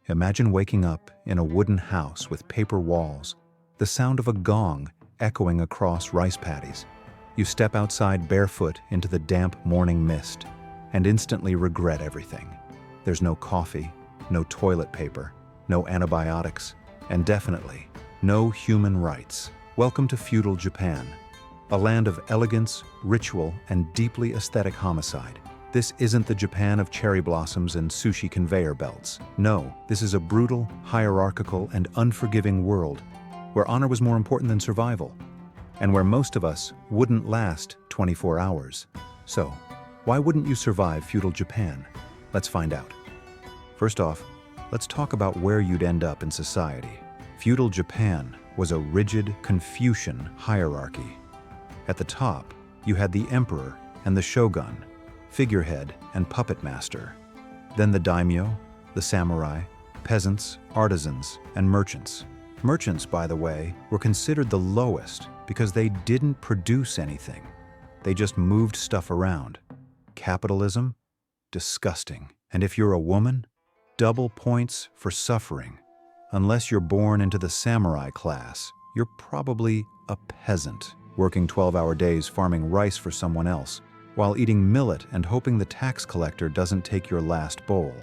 Imagine waking up in a wooden house with paper walls, the sound of a gong echoing across rice paddies. You step outside barefoot into the damp morning mist and instantly regret everything. There's no coffee, no toilet paper, no antibiotics, and definitely no human rights. Welcome to Feudal Japan, a land of elegance, ritual, and deeply aesthetic homicide. This isn't the Japan of cherry blossoms and sushi conveyor belts. No, this is a brutal, hierarchical, and unforgiving world where honor was more important than survival, and where most of us wouldn't last 24 hours. So, why wouldn't you survive feudal Japan? Let's find out. First off, let's talk about where you'd end up in society. Feudal Japan was a rigid Confucian hierarchy. At the top, you had the emperor and the shogun, figurehead and puppet master. Then the daimyo, the samurai, peasants, artisans, and merchants. Merchants, by the way, were considered the lowest because they didn't produce anything. They just moved stuff around. Capitalism? Disgusting. And if you're a woman, double points for suffering. Unless you're born into the samurai class, you're probably a peasant, working 12-hour days farming rice for someone else, while eating millet and hoping the tax collector doesn't take your last bowl.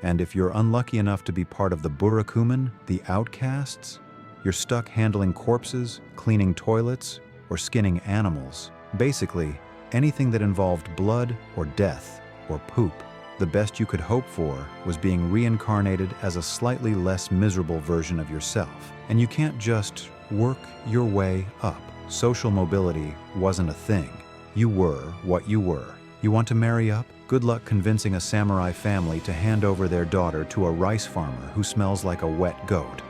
And if you're unlucky enough to be part of the burakumin, the outcasts, you're stuck handling corpses, cleaning toilets, or skinning animals. Basically, anything that involved blood or death or poop. The best you could hope for was being reincarnated as a slightly less miserable version of yourself. And you can't just work your way up. Social mobility wasn't a thing. You were what you were. You want to marry up? Good luck convincing a samurai family to hand over their daughter to a rice farmer who smells like a wet goat.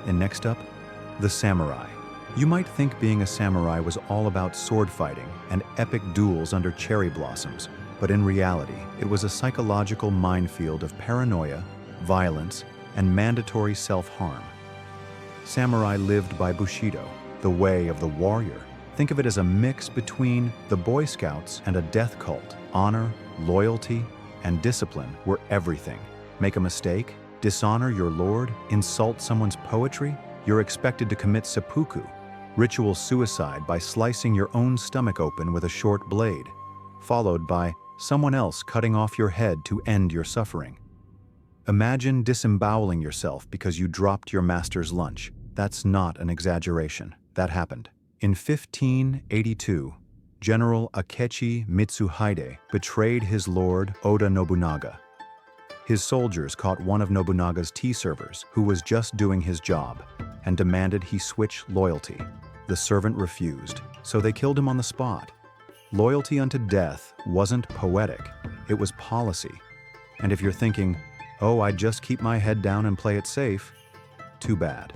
And next up, the samurai. You might think being a samurai was all about sword fighting and epic duels under cherry blossoms, but in reality, it was a psychological minefield of paranoia, violence, and mandatory self-harm. Samurai lived by bushido, the way of the warrior. Think of it as a mix between the Boy Scouts and a death cult. Honor, loyalty, and discipline were everything. Make a mistake, dishonor your lord, insult someone's poetry, you're expected to commit seppuku, ritual suicide by slicing your own stomach open with a short blade, followed by someone else cutting off your head to end your suffering. Imagine disemboweling yourself because you dropped your master's lunch. That's not an exaggeration. That happened. In 1582, General Akechi Mitsuhide betrayed his lord Oda Nobunaga. His soldiers caught one of Nobunaga's tea servers, who was just doing his job, and demanded he switch loyalty. The servant refused, so they killed him on the spot. Loyalty unto death wasn't poetic, it was policy. And if you're thinking, oh, I'd just keep my head down and play it safe, too bad.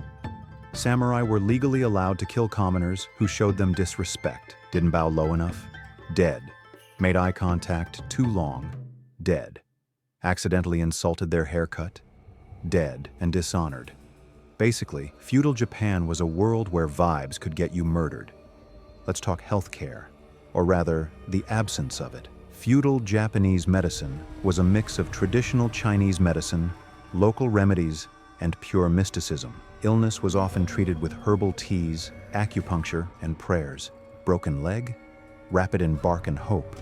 Samurai were legally allowed to kill commoners who showed them disrespect, didn't bow low enough, dead. Made eye contact too long, dead. Accidentally insulted their haircut, dead and dishonored. Basically, feudal Japan was a world where vibes could get you murdered. Let's talk healthcare, or rather, the absence of it. Feudal Japanese medicine was a mix of traditional Chinese medicine, local remedies, and pure mysticism. Illness was often treated with herbal teas, acupuncture, and prayers. Broken leg? Wrap it in bark and hope.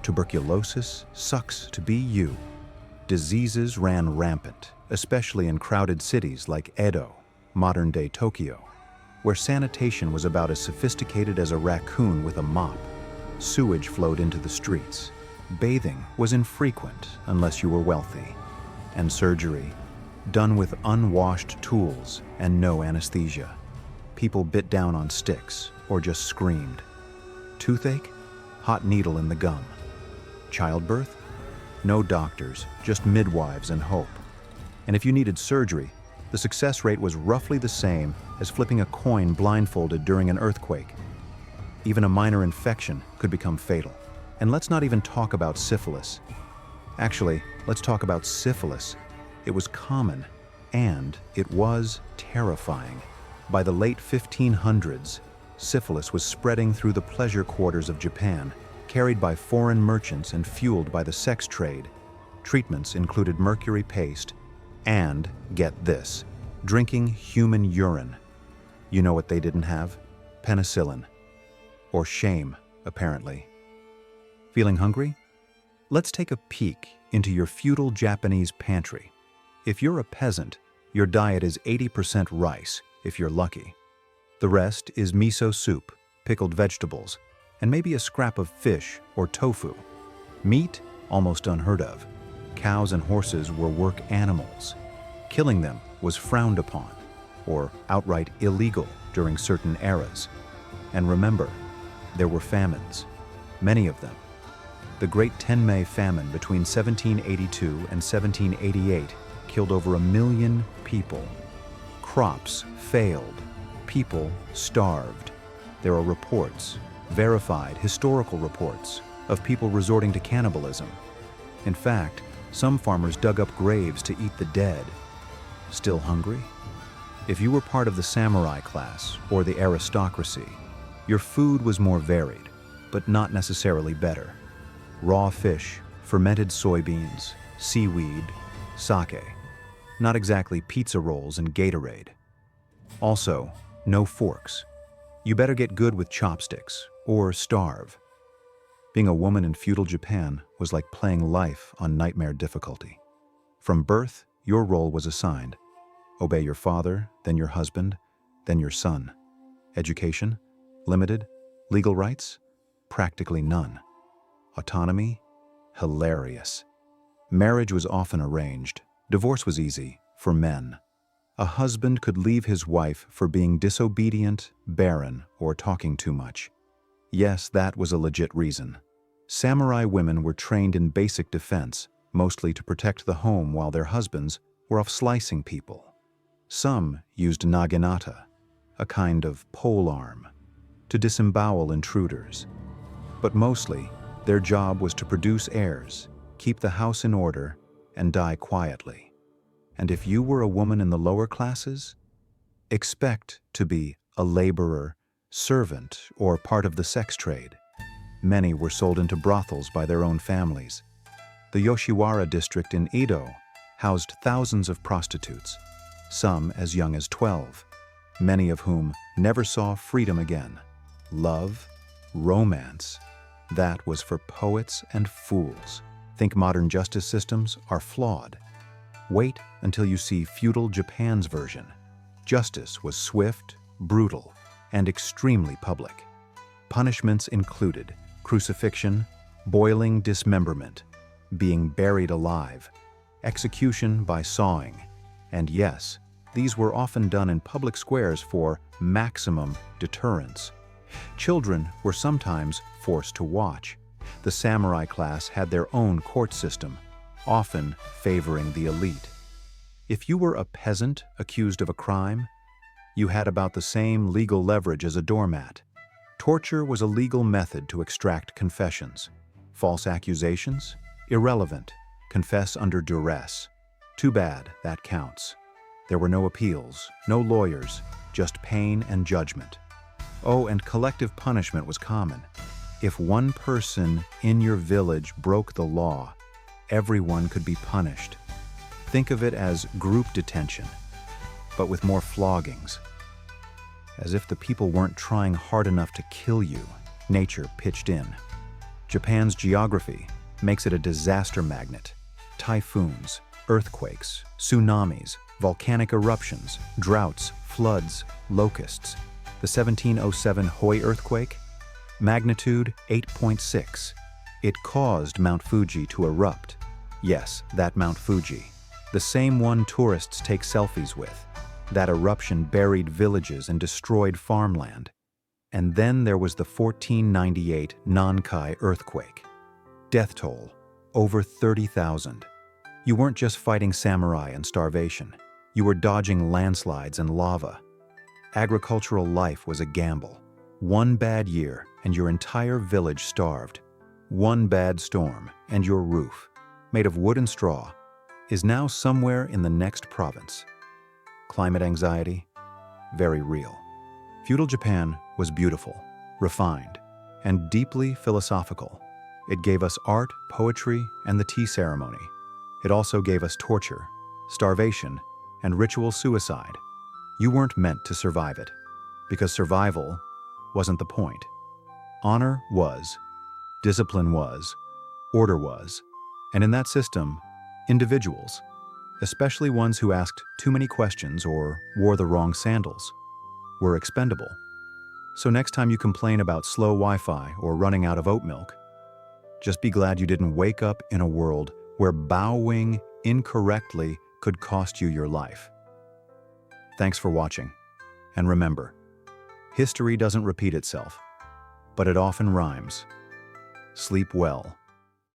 Tuberculosis? Sucks to be you. Diseases ran rampant, especially in crowded cities like Edo, modern-day Tokyo, where sanitation was about as sophisticated as a raccoon with a mop. Sewage flowed into the streets. Bathing was infrequent unless you were wealthy. And surgery, done with unwashed tools and no anesthesia. People bit down on sticks or just screamed. Toothache? Hot needle in the gum. Childbirth? No doctors, just midwives and hope. And if you needed surgery, the success rate was roughly the same as flipping a coin blindfolded during an earthquake. Even a minor infection could become fatal. And let's not even talk about syphilis. Actually, let's talk about syphilis. It was common, and it was terrifying. By the late 1500s, syphilis was spreading through the pleasure quarters of Japan, carried by foreign merchants and fueled by the sex trade. Treatments included mercury paste, And, get this, drinking human urine. You know what they didn't have? Penicillin. Or shame, apparently. Feeling hungry? Let's take a peek into your feudal Japanese pantry. If you're a peasant, your diet is 80% rice, if you're lucky. The rest is miso soup, pickled vegetables, and maybe a scrap of fish or tofu. Meat, almost unheard of. Cows and horses were work animals. Killing them was frowned upon, or outright illegal during certain eras. And remember, there were famines, many of them. The Great Tenmei Famine between 1782 and 1788 killed over 1 million people. Crops failed. People starved. There are reports, verified historical reports, of people resorting to cannibalism. In fact, some farmers dug up graves to eat the dead. Still hungry? If you were part of the samurai class or the aristocracy, your food was more varied, but not necessarily better. Raw fish, fermented soybeans, seaweed, sake. Not exactly pizza rolls and Gatorade. Also, no forks. You better get good with chopsticks, or starve. Being a woman in feudal Japan was like playing life on nightmare difficulty. From birth, your role was assigned. Obey your father, then your husband, then your son. Education? Limited. Legal rights? Practically none. Autonomy? Hilarious. Marriage was often arranged. Divorce was easy, for men. A husband could leave his wife for being disobedient, barren, or talking too much. Yes, that was a legit reason. Samurai women were trained in basic defense, mostly to protect the home while their husbands were off slicing people. Some used naginata, a kind of polearm, to disembowel intruders. But mostly, their job was to produce heirs, keep the house in order, and die quietly. And if you were a woman in the lower classes, expect to be a laborer, servant, or part of the sex trade. Many were sold into brothels by their own families. The Yoshiwara district in Edo housed thousands of prostitutes, some as young as 12, many of whom never saw freedom again. Love, romance, that was for poets and fools. Think modern justice systems are flawed. Wait until you see feudal Japan's version. Justice was swift, brutal, and extremely public. Punishments included crucifixion, boiling dismemberment, being buried alive, execution by sawing, and yes, these were often done in public squares for maximum deterrence. Children were sometimes forced to watch. The samurai class had their own court system, often favoring the elite. If you were a peasant accused of a crime, you had about the same legal leverage as a doormat. Torture was a legal method to extract confessions. False accusations? Irrelevant. Confess under duress. Too bad, that counts. There were no appeals, no lawyers, just pain and judgment. Oh, and collective punishment was common. If one person in your village broke the law, everyone could be punished. Think of it as group detention, but with more floggings. As if the people weren't trying hard enough to kill you, nature pitched in. Japan's geography makes it a disaster magnet. Typhoons, earthquakes, tsunamis, volcanic eruptions, droughts, floods, locusts. The 1707 Hoi earthquake? Magnitude 8.6. It caused Mount Fuji to erupt. Yes, that Mount Fuji. The same one tourists take selfies with. That eruption buried villages and destroyed farmland. And then there was the 1498 Nankai earthquake. Death toll, over 30,000. You weren't just fighting samurai and starvation. You were dodging landslides and lava. Agricultural life was a gamble. One bad year and your entire village starved. One bad storm and your roof, made of wood and straw, is now somewhere in the next province. Climate anxiety? Very real. Feudal Japan was beautiful, refined, and deeply philosophical. It gave us art, poetry, and the tea ceremony. It also gave us torture, starvation, and ritual suicide. You weren't meant to survive it, because survival wasn't the point. Honor was, discipline was, order was, and in that system, individuals, especially ones who asked too many questions or wore the wrong sandals, were expendable. So next time you complain about slow Wi-Fi or running out of oat milk, just be glad you didn't wake up in a world where bowing incorrectly could cost you your life. Thanks for watching. And remember, history doesn't repeat itself, but it often rhymes. Sleep well.